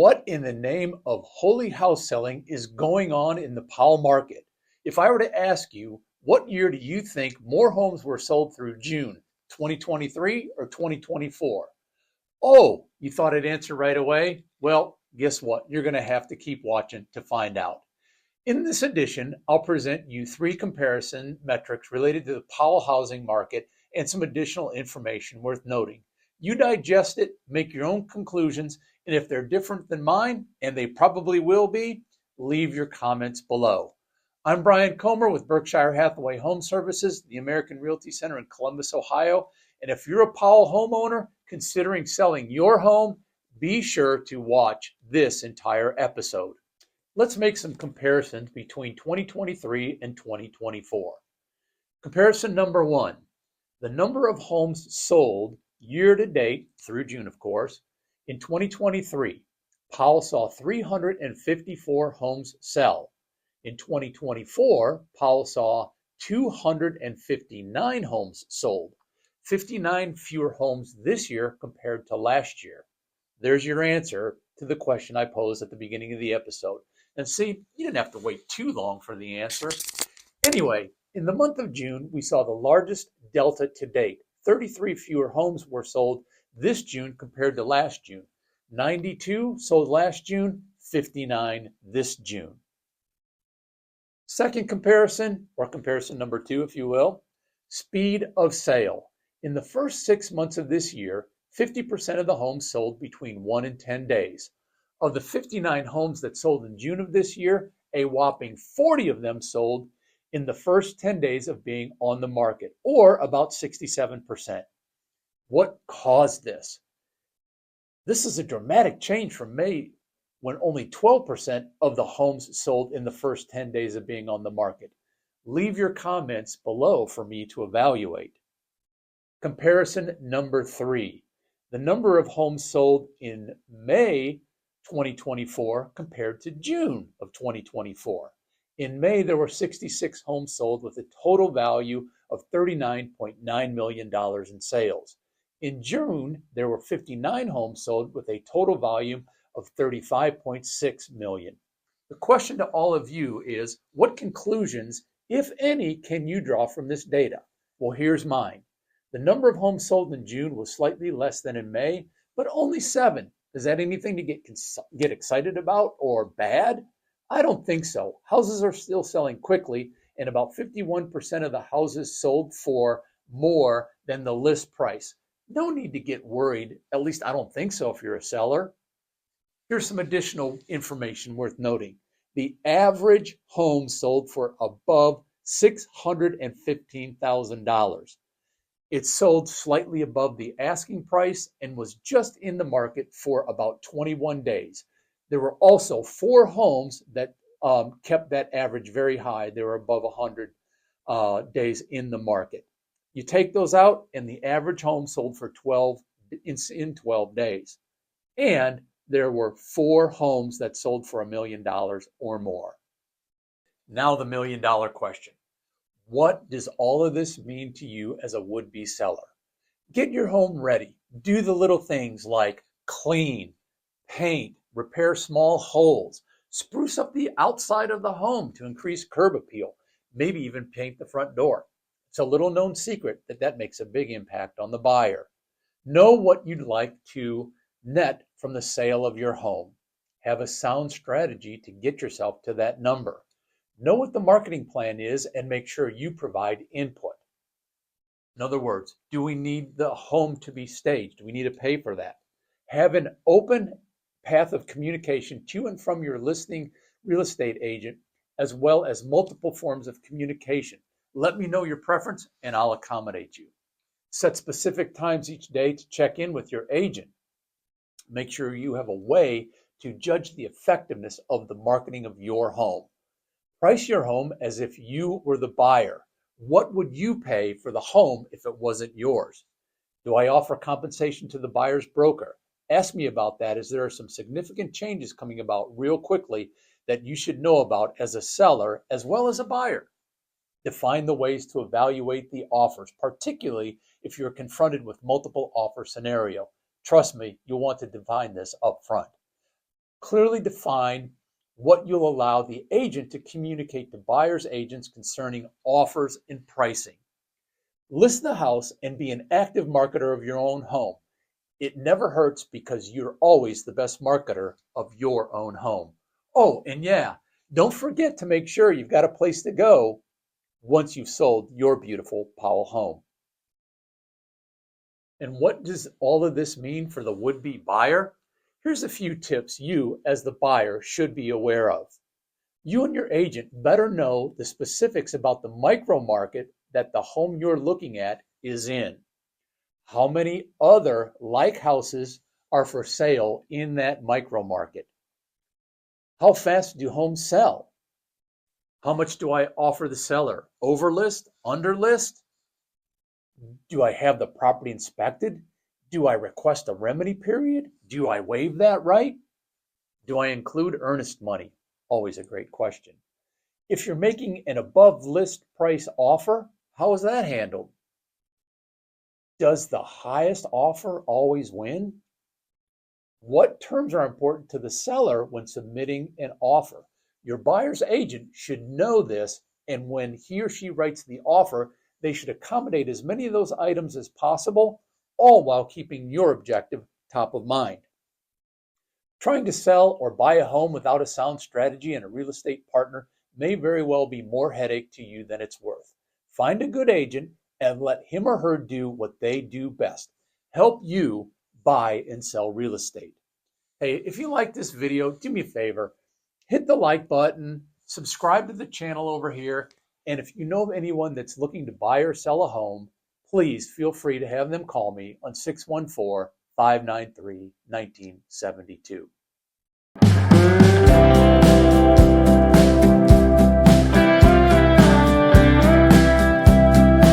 What in the name of holy house selling is going on in the Powell market? If I were to ask you, what year do you think more homes were sold through June, 2023 or 2024? Oh, you thought I'd answer right away? Well, guess what? You're going to have to keep watching to find out. In this edition, I'll present you three comparison metrics related to the Powell housing market and some additional information worth noting. You digest it, make your own conclusions, and if they're different than mine, and they probably will be, leave your comments below. I'm Brian Comer with Berkshire Hathaway Home Services, the American Realty Center in Columbus, Ohio. And if you're a Powell homeowner considering selling your home, be sure to watch this entire episode. Let's make some comparisons between 2023 and 2024. Comparison number one, the number of homes sold year to date through June, of course. In 2023, Powell saw 354 homes sell. In 2024, Powell saw 259 homes sold, 59 fewer homes this year compared to last year. There's your answer to the question I posed at the beginning of the episode. And see, you didn't have to wait too long for the answer. Anyway, in the month of June, we saw the largest delta to date. 33 fewer homes were sold this June compared to last June. 92 sold last June, 59 this June. Second comparison, or comparison number two, if you will, speed of sale. In the first 6 months of this year, 50% of the homes sold between 1 and 10 days. Of the 59 homes that sold in June of this year, a whopping 40 of them sold in the first 10 days of being on the market, or about 67%. What caused this? This is a dramatic change from May, when only 12% of the homes sold in the first 10 days of being on the market. Leave your comments below for me to evaluate. Comparison number three, the number of homes sold in May 2024 compared to June of 2024. In May, there were 66 homes sold with a total value of $39.9 million in sales. In June, there were 59 homes sold with a total volume of $35.6 million. The question to all of you is, what conclusions, if any, can you draw from this data? Well, here's mine. The number of homes sold in June was slightly less than in May, but only 7. Is that anything to get excited about or bad? I don't think so. Houses are still selling quickly, and about 51% of the houses sold for more than the list price. No need to get worried. At least I don't think so if you're a seller. Here's some additional information worth noting. The average home sold for above $615,000. It sold slightly above the asking price and was just in the market for about 21 days. There were also 4 homes that kept that average very high. They were above 100 days in the market. You take those out, and the average home sold for 12 days. And there were 4 homes that sold for $1 million or more. Now the $1 million question. What does all of this mean to you as a would-be seller? Get your home ready. Do the little things like clean, paint, repair small holes, spruce up the outside of the home to increase curb appeal, maybe even paint the front door. It's a little known secret that makes a big impact on the buyer. Know what you'd like to net from the sale of your home. Have a sound strategy to get yourself to that number. Know what the marketing plan is and make sure you provide input. In other words, do we need the home to be staged? Do we need to pay for that? Have an open path of communication to and from your listing real estate agent, as well as multiple forms of communication. Let me know your preference and I'll accommodate you. Set specific times each day to check in with your agent. Make sure you have a way to judge the effectiveness of the marketing of your home. Price your home as if you were the buyer. What would you pay for the home if it wasn't yours? Do I offer compensation to the buyer's broker? Ask me about that, as there are some significant changes coming about real quickly that you should know about as a seller as well as a buyer. Define the ways to evaluate the offers, particularly if you're confronted with multiple offer scenario. Trust me, you'll want to define this up front. Clearly define what you'll allow the agent to communicate to buyer's agents concerning offers and pricing. List the house and be an active marketer of your own home. It never hurts because you're always the best marketer of your own home. Oh, and yeah, don't forget to make sure you've got a place to go once you've sold your beautiful Powell home. And what does all of this mean for the would-be buyer? Here's a few tips you, as the buyer, should be aware of. You and your agent better know the specifics about the micro market that the home you're looking at is in. How many other like houses are for sale in that micro market? How fast do homes sell? How much do I offer the seller? Overlist, underlist? Do I have the property inspected? Do I request a remedy period? Do I waive that right? Do I include earnest money? Always a great question. If you're making an above list price offer, how is that handled? Does the highest offer always win? What terms are important to the seller when submitting an offer? Your buyer's agent should know this, and when he or she writes the offer, they should accommodate as many of those items as possible, all while keeping your objective top of mind. Trying to sell or buy a home without a sound strategy and a real estate partner may very well be more headache to you than it's worth. Find a good agent and let him or her do what they do best. Help you buy and sell real estate. Hey, if you like this video, do me a favor, hit the like button, subscribe to the channel over here, and if you know of anyone that's looking to buy or sell a home, please feel free to have them call me on 614-593-1972.